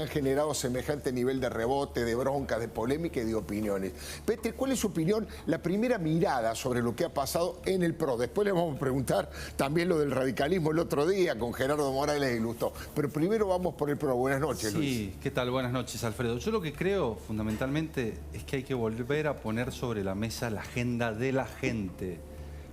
han generado semejante nivel de rebote, de bronca, de polémica y de opiniones. Petri, ¿cuál es su opinión? La primera mirada sobre lo que ha pasado en el PRO. Después le vamos a preguntar también lo del radicalismo el otro día con Gerardo Morales y Lustó. Pero primero vamos por el PRO. Buenas noches, Luis. Sí, ¿qué tal? Buenas noches, Alfredo. Yo lo que creo fundamentalmente es que hay que volver a poner sobre la mesa la agenda de la gente.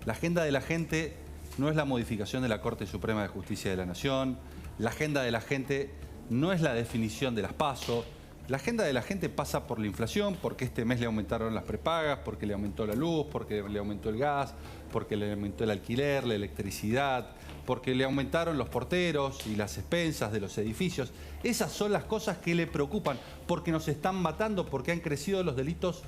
La agenda de la gente no es la modificación de la Corte Suprema de Justicia de la Nación. La agenda de la gente no es la definición de las PASO. La agenda de la gente pasa por la inflación, porque este mes le aumentaron las prepagas, porque le aumentó la luz, porque le aumentó el gas, porque le aumentó el alquiler, la electricidad, porque le aumentaron los porteros y las expensas de los edificios. Esas son las cosas que le preocupan, porque nos están matando, porque han crecido los delitos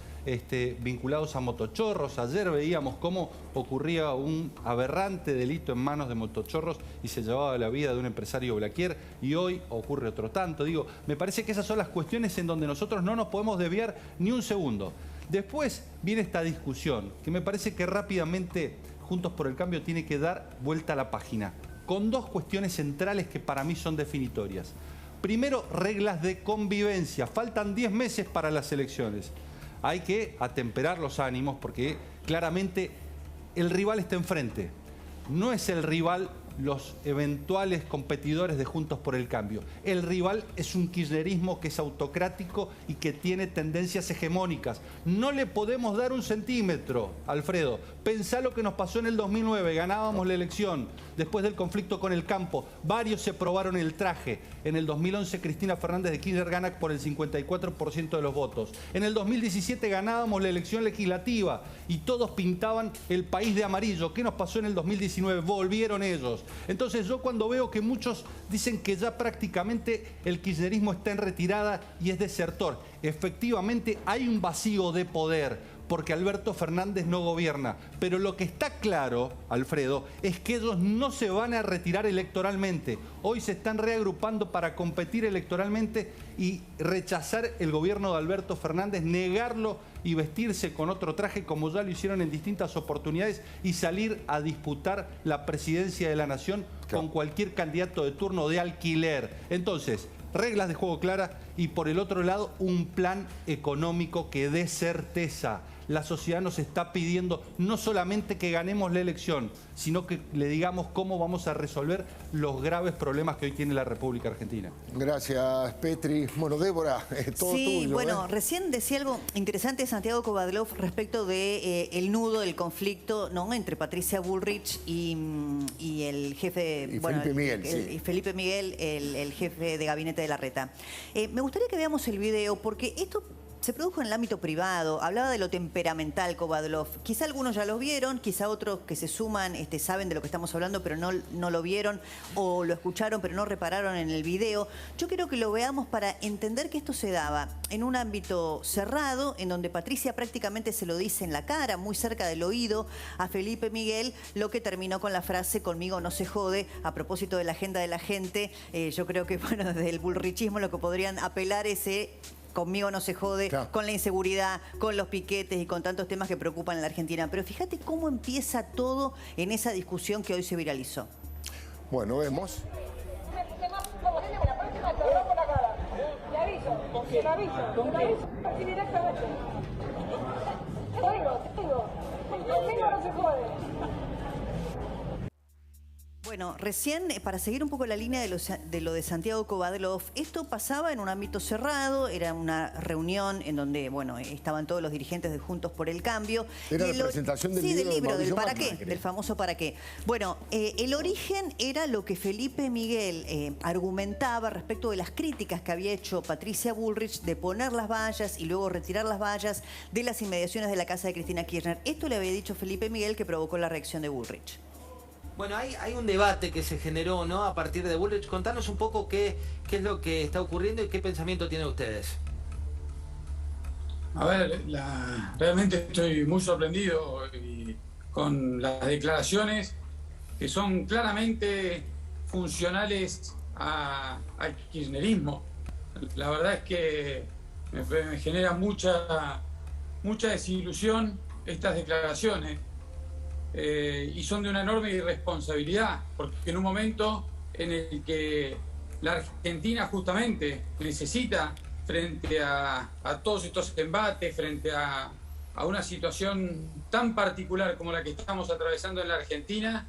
vinculados a motochorros. Ayer veíamos cómo ocurría un aberrante delito en manos de motochorros y se llevaba la vida de un empresario blaquier, y hoy ocurre otro tanto. Digo, me parece que esas son las cuestiones en donde nosotros no nos podemos desviar ni un segundo. Después viene esta discusión, que me parece que rápidamente Juntos por el Cambio tiene que dar vuelta a la página, con dos cuestiones centrales que para mí son definitorias. Primero, reglas de convivencia. Faltan 10 meses para las elecciones. Hay que atemperar los ánimos porque claramente el rival está enfrente. No es el rival los eventuales competidores de Juntos por el Cambio. El rival es un kirchnerismo que es autocrático y que tiene tendencias hegemónicas. No le podemos dar un centímetro, Alfredo. Pensá lo que nos pasó en el 2009. Ganábamos la elección después del conflicto con el campo. Varios se probaron el traje. En el 2011 Cristina Fernández de Kirchner gana por el 54% de los votos. En el 2017 ganábamos la elección legislativa y todos pintaban el país de amarillo. ¿Qué nos pasó en el 2019? Volvieron ellos. Entonces yo cuando veo que muchos dicen que ya prácticamente el kirchnerismo está en retirada y es desertor, efectivamente hay un vacío de poder porque Alberto Fernández no gobierna. Pero lo que está claro, Alfredo, es que ellos no se van a retirar electoralmente. Hoy se están reagrupando para competir electoralmente y rechazar el gobierno de Alberto Fernández, negarlo y vestirse con otro traje como ya lo hicieron en distintas oportunidades y salir a disputar la presidencia de la Nación con cualquier candidato de turno de alquiler. Entonces, reglas de juego claras y por el otro lado un plan económico que dé certeza. La sociedad nos está pidiendo no solamente que ganemos la elección, sino que le digamos cómo vamos a resolver los graves problemas que hoy tiene la República Argentina. Gracias, Petri. Bueno, Débora, todo sí, tuyo. Bueno, recién decía algo interesante Santiago Kovadlov respecto de el nudo del conflicto, ¿no?, entre Patricia Bullrich y el jefe... Y Felipe Miguel, y Felipe Miguel, el jefe de gabinete de Larreta. Me gustaría que veamos el video porque esto se produjo en el ámbito privado. Hablaba de lo temperamental Kovadlov. Quizá algunos ya lo vieron, quizá otros que se suman saben de lo que estamos hablando, pero no lo vieron o lo escucharon, pero no repararon en el video. Yo quiero que lo veamos para entender que esto se daba en un ámbito cerrado, en donde Patricia prácticamente se lo dice en la cara, muy cerca del oído, a Felipe Miguel, lo que terminó con la frase "conmigo no se jode", a propósito de la agenda de la gente. Yo creo que, bueno, desde el bullrichismo lo que podrían apelar es "conmigo no se jode", claro, con la inseguridad, con los piquetes y con tantos temas que preocupan a la Argentina. Pero fíjate cómo empieza todo en esa discusión que hoy se viralizó. Bueno, vemos. Le aviso, te aviso. Así directamente. Te digo. Conmigo no se jode. Bueno, recién, para seguir un poco la línea de lo de Santiago Kovadlov, esto pasaba en un ámbito cerrado, era una reunión en donde, bueno, estaban todos los dirigentes de Juntos por el Cambio. Era la presentación del libro del ¿para qué? Del famoso ¿para qué? Bueno, el origen era lo que Felipe Miguel argumentaba respecto de las críticas que había hecho Patricia Bullrich de poner las vallas y luego retirar las vallas de las inmediaciones de la casa de Cristina Kirchner. Esto le había dicho Felipe Miguel, que provocó la reacción de Bullrich. Bueno, hay un debate que se generó, ¿no?, a partir de Bullrich. Contanos un poco qué es lo que está ocurriendo y qué pensamiento tienen ustedes. A ver, realmente estoy muy sorprendido con las declaraciones que son claramente funcionales al kirchnerismo. La verdad es que me genera mucha desilusión estas declaraciones. Y son de una enorme irresponsabilidad, porque en un momento en el que la Argentina justamente necesita, frente a todos estos embates, frente a una situación tan particular como la que estamos atravesando en la Argentina,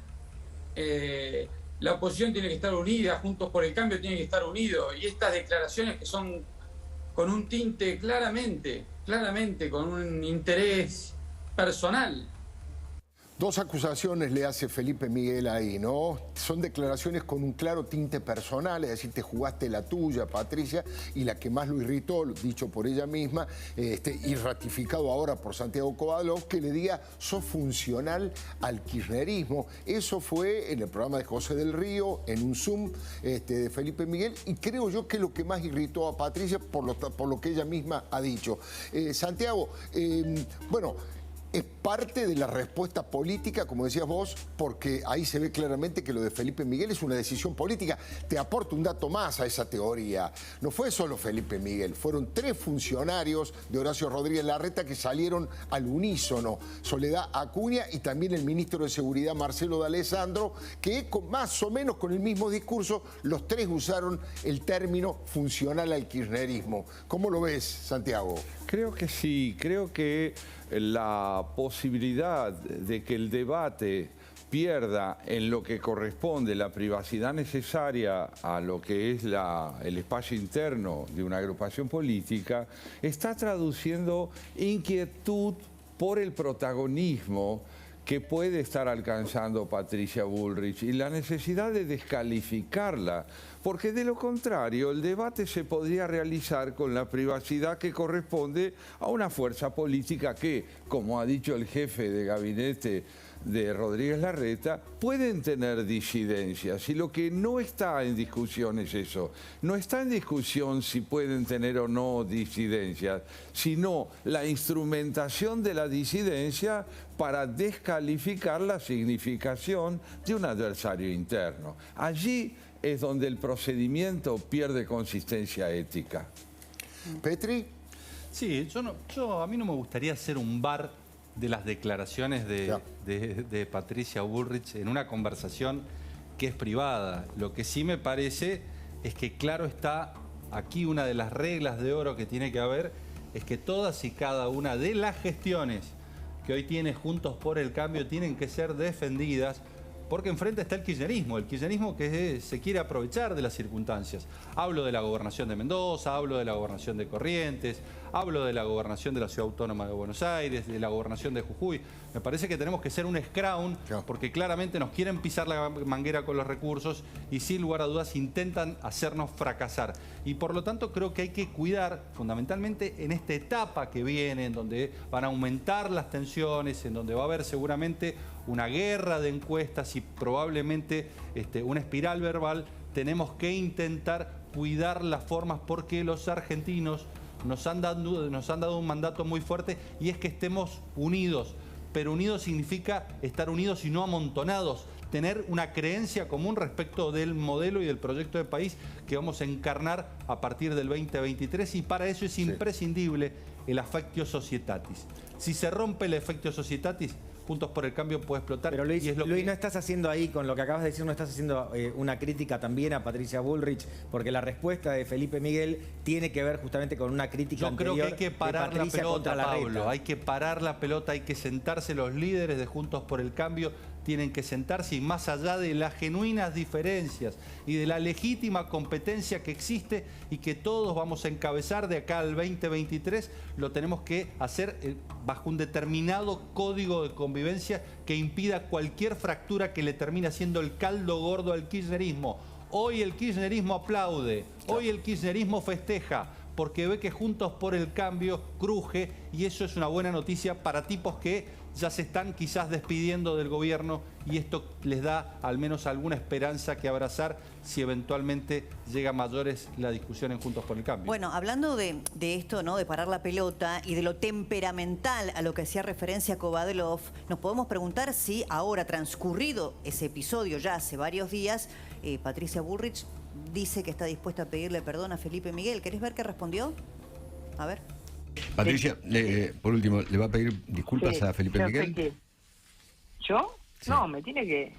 la oposición tiene que estar unida, Juntos por el Cambio tiene que estar unido, y estas declaraciones que son con un tinte claramente con un interés personal. Dos acusaciones le hace Felipe Miguel ahí, ¿no? Son declaraciones con un claro tinte personal, es decir, te jugaste la tuya, Patricia, y la que más lo irritó, dicho por ella misma, y ratificado ahora por Santiago Kovadlov, que le diga, sos funcional al kirchnerismo. Eso fue en el programa de José del Río, en un Zoom de Felipe Miguel, y creo yo que es lo que más irritó a Patricia por lo que ella misma ha dicho. Santiago, bueno, es parte de la respuesta política, como decías vos, porque ahí se ve claramente que lo de Felipe Miguel es una decisión política. Te aporto un dato más a esa teoría. No fue solo Felipe Miguel, fueron 3 funcionarios de Horacio Rodríguez Larreta que salieron al unísono. Soledad Acuña y también el ministro de Seguridad, Marcelo D'Alessandro, que más o menos con el mismo discurso, los 3 usaron el término funcional al kirchnerismo. ¿Cómo lo ves, Santiago? Creo que sí, creo que la posibilidad de que el debate pierda en lo que corresponde la privacidad necesaria a lo que es el espacio interno de una agrupación política está traduciendo inquietud por el protagonismo que puede estar alcanzando Patricia Bullrich y la necesidad de descalificarla, porque de lo contrario el debate se podría realizar con la privacidad que corresponde a una fuerza política que, como ha dicho el jefe de gabinete de Rodríguez Larreta, pueden tener disidencias, y lo que no está en discusión es eso. No está en discusión si pueden tener o no disidencias, sino la instrumentación de la disidencia para descalificar la significación de un adversario interno. Allí es donde el procedimiento pierde consistencia ética. ¿Petri? Sí, a mí no me gustaría hacer un bar de las declaraciones de Patricia Bullrich en una conversación que es privada. Lo que sí me parece es que, claro está, aquí una de las reglas de oro que tiene que haber es que todas y cada una de las gestiones que hoy tiene Juntos por el Cambio tienen que ser defendidas, porque enfrente está el kirchnerismo que se quiere aprovechar de las circunstancias. Hablo de la gobernación de Mendoza, hablo de la gobernación de Corrientes, hablo de la gobernación de la Ciudad Autónoma de Buenos Aires, de la gobernación de Jujuy. Me parece que tenemos que ser un scrown, porque claramente nos quieren pisar la manguera con los recursos y sin lugar a dudas intentan hacernos fracasar. Y por lo tanto creo que hay que cuidar, fundamentalmente en esta etapa que viene, en donde van a aumentar las tensiones, en donde va a haber seguramente una guerra de encuestas y probablemente una espiral verbal, tenemos que intentar cuidar las formas, porque los argentinos nos han dado un mandato muy fuerte, y es que estemos unidos. Pero unidos significa estar unidos y no amontonados, tener una creencia común respecto del modelo y del proyecto de país que vamos a encarnar a partir del 2023, y para eso es imprescindible el affectio societatis. Si se rompe el affectio societatis, Juntos por el Cambio puede explotar. Pero Luis, y es lo Luis, que... no estás haciendo ahí, con lo que acabas de decir, no estás haciendo una crítica también a Patricia Bullrich, porque la respuesta de Felipe Miguel tiene que ver justamente con una crítica anterior. Yo creo que hay que parar la pelota, Larreta. Pablo. Hay que parar la pelota, hay que sentarse. Los líderes de Juntos por el Cambio tienen que sentarse, y más allá de las genuinas diferencias y de la legítima competencia que existe y que todos vamos a encabezar de acá al 2023, lo tenemos que hacer bajo un determinado código de convivencia que impida cualquier fractura que le termine haciendo el caldo gordo al kirchnerismo. Hoy el kirchnerismo aplaude, hoy el kirchnerismo festeja, porque ve que Juntos por el Cambio cruje, y eso es una buena noticia para tipos que ya se están quizás despidiendo del gobierno, y esto les da al menos alguna esperanza que abrazar si eventualmente llega a mayores la discusión en Juntos por el Cambio. Bueno, hablando de esto, ¿no?, de parar la pelota y de lo temperamental a lo que hacía referencia Kovadlov, nos podemos preguntar si ahora, transcurrido ese episodio ya hace varios días, Patricia Bullrich dice que está dispuesta a pedirle perdón a Felipe Miguel. ¿Querés ver qué respondió? A ver. Patricia, por último, ¿le va a pedir disculpas a Felipe Miguel? ¿Yo? Sí. No, me tiene que...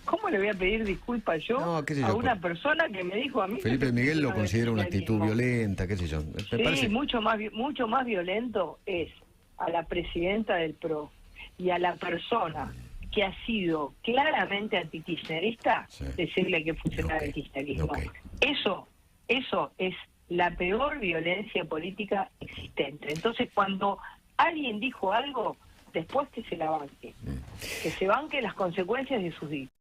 ¿Cómo le voy a pedir disculpas yo a una persona que me dijo a mí... Felipe Miguel lo considera una actitud violenta, qué sé yo. Sí, mucho más violento es a la presidenta del PRO y a la persona que ha sido claramente antikirchnerista, decirle que funciona el kirchnerismo. Eso es la peor violencia política existente. Entonces, cuando alguien dijo algo, después que se la banque. Que se banque las consecuencias de sus dichos.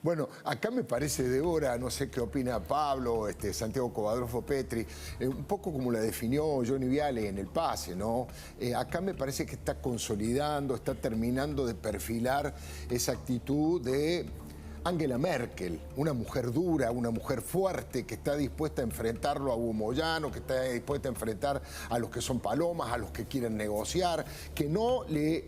Bueno, acá me parece, Débora, no sé qué opina Pablo, Santiago Cobadrofo Petri, un poco como la definió Johnny Viale en El Pase, ¿no? Acá me parece que está consolidando, está terminando de perfilar esa actitud de Angela Merkel, una mujer dura, una mujer fuerte, que está dispuesta a enfrentarlo a Hugo Moyano, que está dispuesta a enfrentar a los que son palomas, a los que quieren negociar, que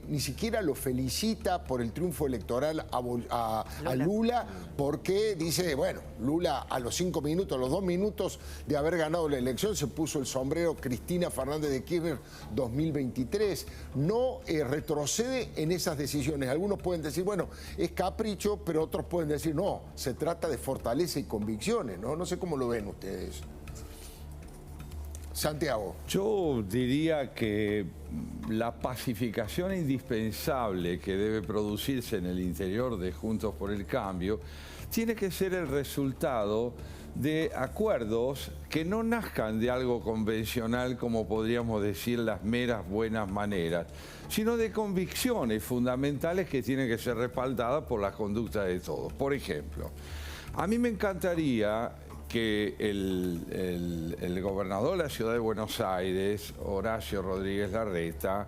ni siquiera lo felicita por el triunfo electoral a Lula, porque dice, bueno, Lula a los 5 minutos, a los 2 minutos de haber ganado la elección, se puso el sombrero Cristina Fernández de Kirchner 2023. No retrocede en esas decisiones. Algunos pueden decir, bueno, es capricho, pero otros pueden decir, no, se trata de fortaleza y convicciones, ¿no? No sé cómo lo ven ustedes. Santiago. Yo diría que la pacificación indispensable que debe producirse en el interior de Juntos por el Cambio tiene que ser el resultado de acuerdos que no nazcan de algo convencional, como podríamos decir las meras buenas maneras, sino de convicciones fundamentales que tienen que ser respaldadas por la conducta de todos. Por ejemplo, a mí me encantaría que el gobernador de la ciudad de Buenos Aires, Horacio Rodríguez Larreta,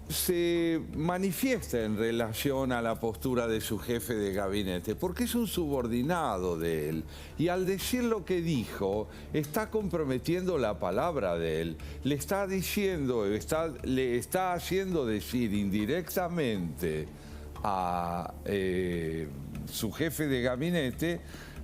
se manifiesta en relación a la postura de su jefe de gabinete, porque es un subordinado de él, y al decir lo que dijo, está comprometiendo la palabra de él, le está diciendo, le está haciendo decir indirectamente a su jefe de gabinete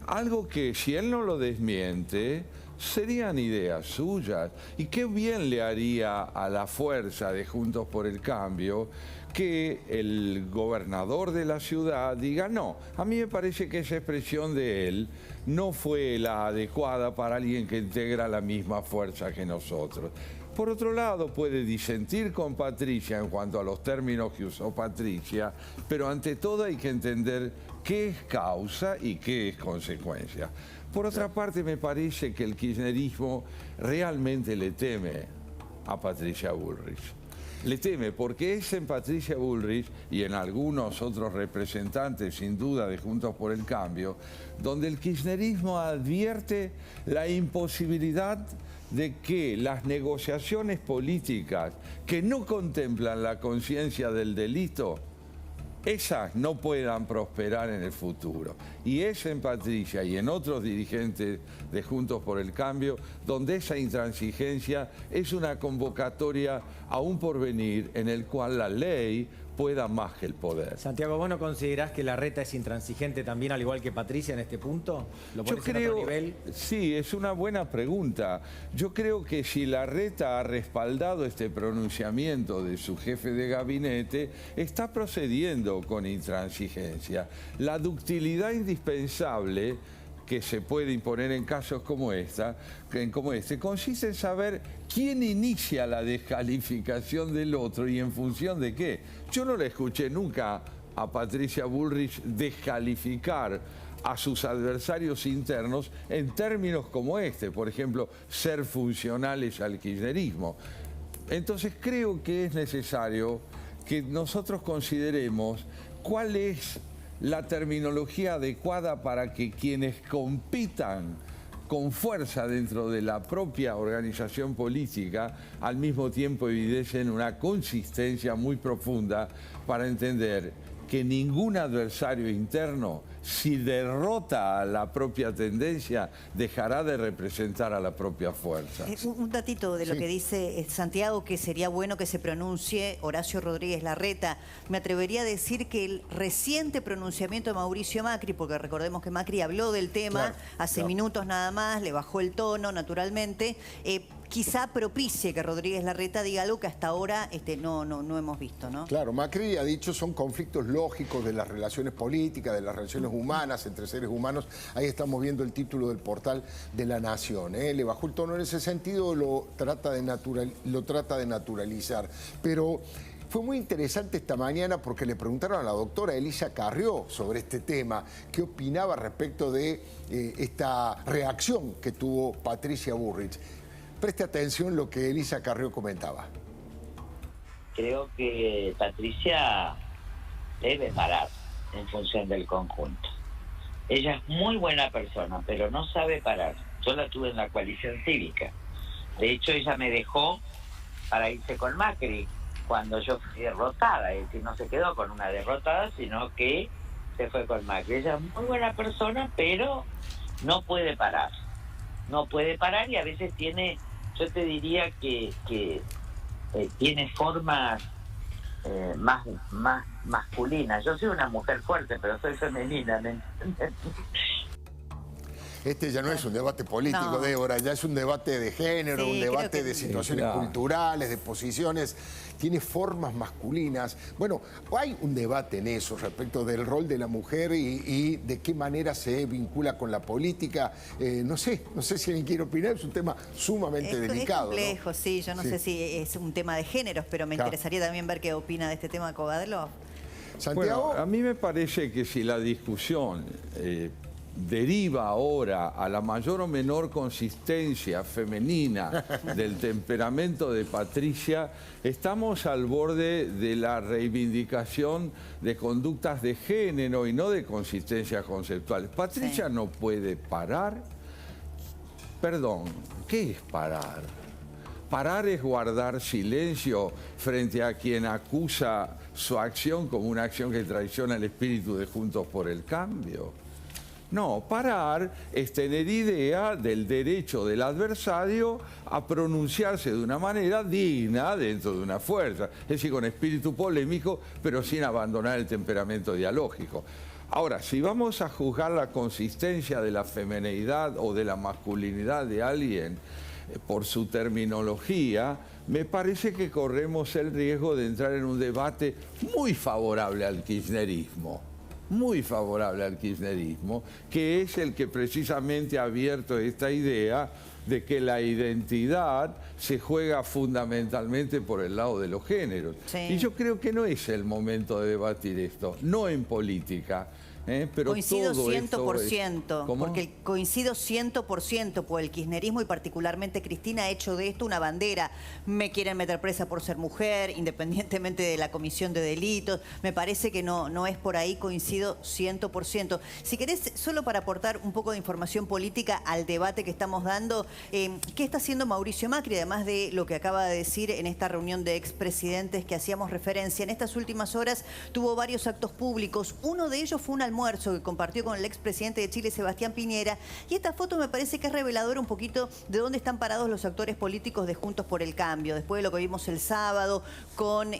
algo que, si él no lo desmiente, serían ideas suyas. Y qué bien le haría a la fuerza de Juntos por el Cambio que el gobernador de la ciudad diga, no, a mí me parece que esa expresión de él no fue la adecuada para alguien que integra la misma fuerza que nosotros. Por otro lado, puede disentir con Patricia en cuanto a los términos que usó Patricia, pero ante todo hay que entender qué es causa y qué es consecuencia. Por otra parte, me parece que el kirchnerismo realmente le teme a Patricia Bullrich. Le teme porque es en Patricia Bullrich y en algunos otros representantes, sin duda, de Juntos por el Cambio, donde el kirchnerismo advierte la imposibilidad de que las negociaciones políticas que no contemplan la conciencia del delito, esas no puedan prosperar en el futuro. Y es en Patricia y en otros dirigentes de Juntos por el Cambio donde esa intransigencia es una convocatoria a un porvenir en el cual la ley pueda más que el poder. Santiago, ¿vos no considerás que Larreta es intransigente también, al igual que Patricia, en este punto? ¿Lo Yo pones en otro nivel? Sí, es una buena pregunta. Yo creo que si Larreta ha respaldado este pronunciamiento de su jefe de gabinete, está procediendo con intransigencia. La ductilidad indispensable que se puede imponer en casos como este, consiste en saber quién inicia la descalificación del otro y en función de qué. Yo no le escuché nunca a Patricia Bullrich descalificar a sus adversarios internos en términos como este, por ejemplo, ser funcionales al kirchnerismo. Entonces creo que es necesario que nosotros consideremos cuál es la terminología adecuada para que quienes compitan con fuerza dentro de la propia organización política al mismo tiempo evidencien una consistencia muy profunda para entender que ningún adversario interno, si derrota a la propia tendencia, dejará de representar a la propia fuerza. Un datito de lo que dice Santiago, que sería bueno que se pronuncie Horacio Rodríguez Larreta. Me atrevería a decir que el reciente pronunciamiento de Mauricio Macri, porque recordemos que Macri habló del tema hace minutos nada más, le bajó el tono naturalmente, quizá propicie que Rodríguez Larreta diga algo que hasta ahora no hemos visto, ¿no? Claro, Macri ha dicho son conflictos lógicos de las relaciones políticas, de las relaciones humanas, entre seres humanos. Ahí estamos viendo el título del portal de La Nación. Le bajó el tono en ese sentido, lo trata de naturalizar. Pero fue muy interesante esta mañana porque le preguntaron a la doctora Elisa Carrió sobre este tema, qué opinaba respecto de esta reacción que tuvo Patricia Bullrich. Preste atención lo que Elisa Carrió comentaba. Creo que Patricia debe parar en función del conjunto. Ella es muy buena persona, pero no sabe parar. Yo la tuve en la coalición cívica. De hecho, ella me dejó para irse con Macri cuando yo fui derrotada. Es decir, no se quedó con una derrotada, sino que se fue con Macri. Ella es muy buena persona, pero no puede parar. No puede parar y a veces tiene, yo te diría que tiene formas más masculinas. Yo soy una mujer fuerte, pero soy femenina, ¿me entiendes? Este ya no es un debate político, no, Débora, ya es un debate de género, sí, un debate de situaciones culturales, de posiciones. Tiene formas masculinas. Bueno, hay un debate en eso respecto del rol de la mujer y de qué manera se vincula con la política. No sé si alguien quiere opinar, es un tema sumamente delicado. Es complejo, ¿no? Sí, yo no sé si es un tema de géneros, pero me interesaría también ver qué opina de este tema Kovadlov. Santiago. Bueno, a mí me parece que si la discusión deriva ahora a la mayor o menor consistencia femenina del temperamento de Patricia, estamos al borde de la reivindicación de conductas de género y no de consistencias conceptuales. Patricia no puede parar. Perdón, ¿qué es parar? Parar es guardar silencio frente a quien acusa su acción como una acción que traiciona el espíritu de Juntos por el Cambio. No, parar es tener idea del derecho del adversario a pronunciarse de una manera digna dentro de una fuerza, es decir, con espíritu polémico, pero sin abandonar el temperamento dialógico. Ahora, si vamos a juzgar la consistencia de la femineidad o de la masculinidad de alguien por su terminología, me parece que corremos el riesgo de entrar en un debate muy favorable al kirchnerismo. Muy favorable al kirchnerismo, que es el que precisamente ha abierto esta idea de que la identidad se juega fundamentalmente por el lado de los géneros. Sí. Y yo creo que no es el momento de debatir esto, no en política. Pero coincido todo 100%, porque coincido 100%, por el kirchnerismo y particularmente Cristina ha hecho de esto una bandera. Me quieren meter presa por ser mujer, independientemente de la comisión de delitos. Me parece que no es por ahí, coincido 100%. Si querés, solo para aportar un poco de información política al debate que estamos dando, ¿qué está haciendo Mauricio Macri? Además de lo que acaba de decir en esta reunión de expresidentes que hacíamos referencia, en estas últimas horas tuvo varios actos públicos. Uno de ellos fue un almuerzo que compartió con el expresidente de Chile, Sebastián Piñera, y esta foto me parece que es reveladora un poquito de dónde están parados los actores políticos de Juntos por el Cambio, después de lo que vimos el sábado con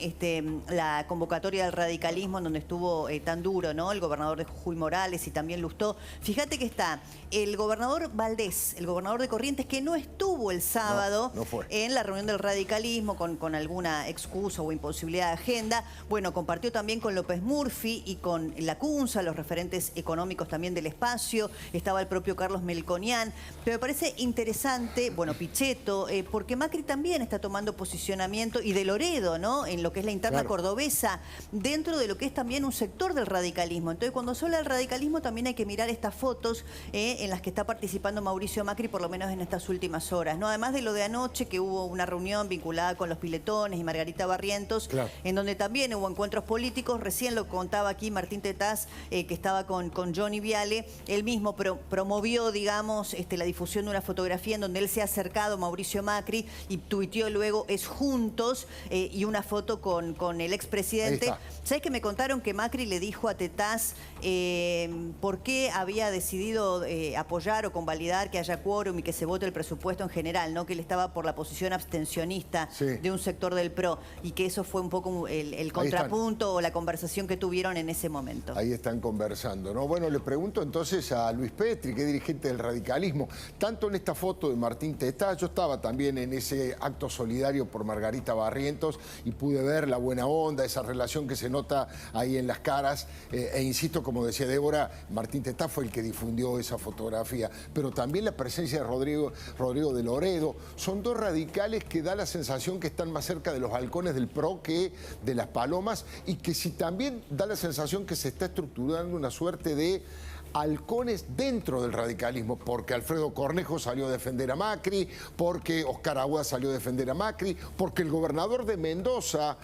la convocatoria del radicalismo en donde estuvo tan duro, ¿no? El gobernador de Jujuy Morales y también Lustó. Fíjate que está el gobernador Valdés, el gobernador de Corrientes, que no estuvo el sábado en la reunión del radicalismo con alguna excusa o imposibilidad de agenda. Bueno, compartió también con López Murphy y con Lacunza, los referentes económicos también del espacio. Estaba el propio Carlos Melconian. Pero me parece interesante, bueno, Pichetto, porque Macri también está tomando posicionamiento, y de Loredo, ¿no? En lo que es la interna cordobesa, dentro de lo que es también un sector del radicalismo. Entonces, cuando se habla del radicalismo, también hay que mirar estas fotos en las que está participando Mauricio Macri, por lo menos en estas últimas horas, ¿no? Además de lo de anoche, que hubo una reunión vinculada con los piletones y Margarita Barrientos, en donde también hubo encuentros políticos. Recién lo contaba aquí Martín Tetaz, que estaba con Johnny Viale. Él mismo promovió, digamos, la difusión de una fotografía en donde él se ha acercado a Mauricio Macri y tuiteó luego "es juntos", y una foto con el expresidente. ¿Sabes que me contaron que Macri le dijo a Tetaz por qué había decidido apoyar o convalidar que haya quórum y que se vote el presupuesto en general, ¿no? Que él estaba por la posición abstencionista de un sector del PRO, y que eso fue un poco el contrapunto o la conversación que tuvieron en ese momento. Ahí están conversando. conversando, ¿no? Bueno, le pregunto entonces a Luis Petri, que es dirigente del radicalismo, tanto en esta foto de Martín Tetaz, yo estaba también en ese acto solidario por Margarita Barrientos y pude ver la buena onda, esa relación que se nota ahí en las caras, e insisto, como decía Débora, Martín Tetaz fue el que difundió esa fotografía, pero también la presencia de Rodrigo de Loredo, son dos radicales que da la sensación que están más cerca de los halcones del PRO que de las palomas, y que si también da la sensación que se está estructurando una suerte de halcones dentro del radicalismo, porque Alfredo Cornejo salió a defender a Macri, porque Oscar Aguad salió a defender a Macri, porque el gobernador de Mendoza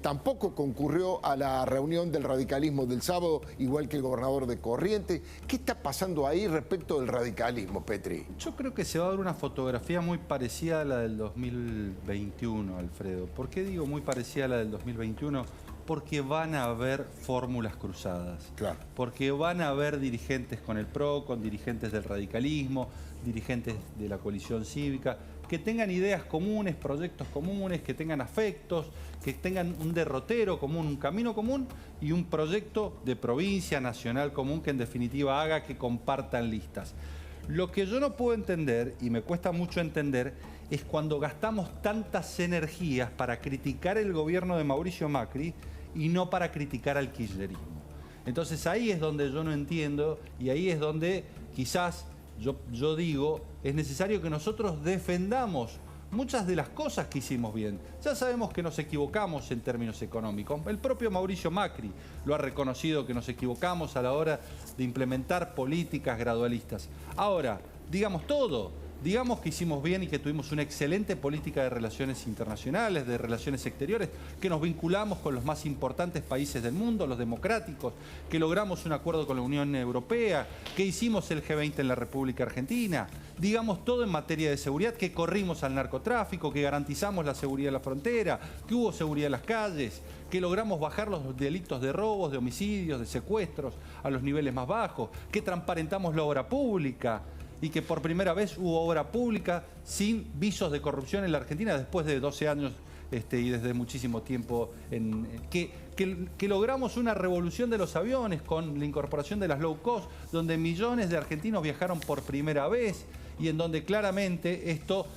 tampoco concurrió a la reunión del radicalismo del sábado, igual que el gobernador de Corrientes. ¿Qué está pasando ahí respecto del radicalismo, Petri? Yo creo que se va a dar una fotografía muy parecida a la del 2021, Alfredo. ¿Por qué digo muy parecida a la del 2021? Porque van a haber fórmulas cruzadas. Claro. Porque van a haber dirigentes con el PRO, con dirigentes del radicalismo, dirigentes de la coalición cívica, que tengan ideas comunes, proyectos comunes, que tengan afectos, que tengan un derrotero común, un camino común y un proyecto de provincia nacional común que en definitiva haga que compartan listas. Lo que yo no puedo entender, y me cuesta mucho entender, es cuando gastamos tantas energías para criticar el gobierno de Mauricio Macri y no para criticar al kirchnerismo. Entonces ahí es donde yo no entiendo, y ahí es donde quizás yo digo, es necesario que nosotros defendamos muchas de las cosas que hicimos bien. Ya sabemos que nos equivocamos en términos económicos. El propio Mauricio Macri lo ha reconocido, que nos equivocamos a la hora de implementar políticas gradualistas. Ahora, digamos todo. Digamos que hicimos bien y que tuvimos una excelente política de relaciones internacionales, de relaciones exteriores, que nos vinculamos con los más importantes países del mundo, los democráticos, que logramos un acuerdo con la Unión Europea, que hicimos el G20 en la República Argentina. Digamos todo en materia de seguridad, que corrimos al narcotráfico, que garantizamos la seguridad de la frontera, que hubo seguridad en las calles, que logramos bajar los delitos de robos, de homicidios, de secuestros a los niveles más bajos, que transparentamos la obra pública, y que por primera vez hubo obra pública sin visos de corrupción en la Argentina después de 12 años y desde muchísimo tiempo. Que logramos una revolución de los aviones con la incorporación de las low cost, donde millones de argentinos viajaron por primera vez y en donde claramente esto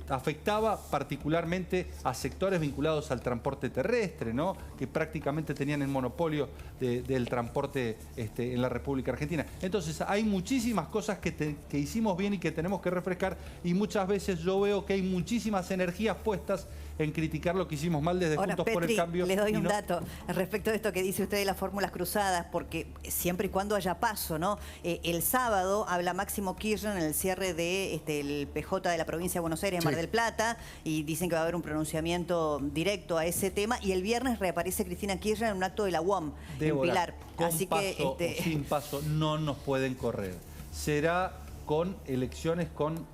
afectaba particularmente a sectores vinculados al transporte terrestre, ¿no? Que prácticamente tenían el monopolio del transporte en la República Argentina. Entonces hay muchísimas cosas que hicimos bien y que tenemos que refrescar, y muchas veces yo veo que hay muchísimas energías puestas en criticar lo que hicimos mal desde Ahora, Juntos Petri, por el Cambio. les doy un dato respecto de esto que dice usted de las fórmulas cruzadas, porque siempre y cuando haya paso, ¿no? El sábado habla Máximo Kirchner en el cierre el PJ de la provincia de Buenos Aires, en Mar del Plata, y dicen que va a haber un pronunciamiento directo a ese tema, y el viernes reaparece Cristina Kirchner en un acto de la UAM, Débora, en Pilar. con Así paso que o sin paso no nos pueden correr. Será con elecciones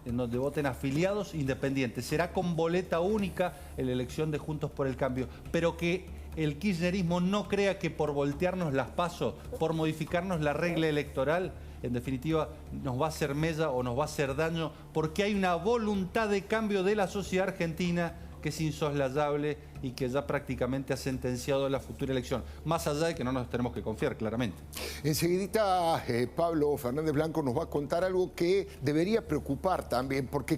en donde voten afiliados independientes. Será con boleta única en la elección de Juntos por el Cambio. Pero que el kirchnerismo no crea que por voltearnos las PASO, por modificarnos la regla electoral, en definitiva nos va a hacer mella o nos va a hacer daño, porque hay una voluntad de cambio de la sociedad argentina que es insoslayable y que ya prácticamente ha sentenciado la futura elección, más allá de que no nos tenemos que confiar, claramente. Enseguidita Pablo Fernández Blanco nos va a contar algo que debería preocupar también, porque